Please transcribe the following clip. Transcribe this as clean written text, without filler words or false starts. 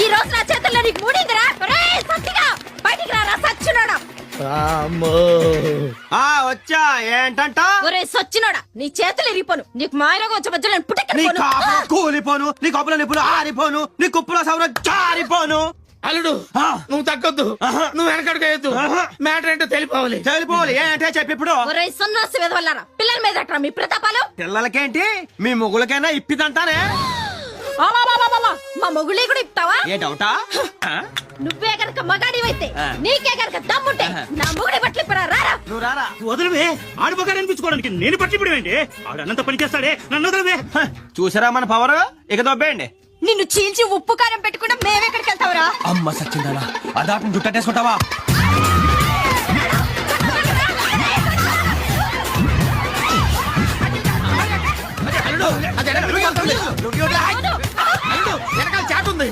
ఈ రోజు నా చేతుల్లో నీకు మూడిందిరా. ఒరేయ్ సత్తిగా బయటికి రారా సచ్చినోడా. వచ్చా ఏంటంట? ఒరే సచ్చినోడా, నీ చేతులు ఇరిగిపోను. నీకు మాయరోగం వచ్చే మధ్యలో నేను నీ పుట్టెక్కిపోను. కాపులో కూలిపోను, నీ కప్పుల నిప్పులు ఆరిపోను, నీ కుప్పులో సౌర జారిపోను. అల్లుడు నువ్వు తగ్గొద్దు, నువ్వు వెనకడుగు వేయద్దు. మ్యాటర్ ఏంటో తెలిపోవాలి. తెలిపోవాలి ఏంటే చెప్పి ఇప్పుడు. ఒరే సన్నాసి వెదవల్లారా, పిల్లల మీద అట్రా మీ ప్రతాపాలు. పిల్లలకేంటి మీ మొగులకైనా ఇప్పిదంటానే. మా మొగుళ్ళే కూడా ఇస్తావా? ఏ డౌటా? నువ్వే గనక మగాడివైతే, నీకే గనక దమ్ముంటే నా మొగుడి బట్టలు ఇప్పరా రారా. నువ్వు రారా. వదలవే, ఆడు బగాడు అనిపించుకోవడానికి నేను పట్టిపోయావండి. ఆడు అన్నంత పని చేస్తాడే, నన్ను వదలవే. చూసారా మన పవర్? ఇక దొబ్బేయండి. నిన్ను చీల్చి ఉప్పు కారం పెట్టుకుంటే మేమెక్కడికి వెళ్తావురా? అమ్మ సచ్చిందానా, అదాటం జుట్టేసుకుంటావా? అల్లుడు, అది వెనకాల చాటు ఉంది.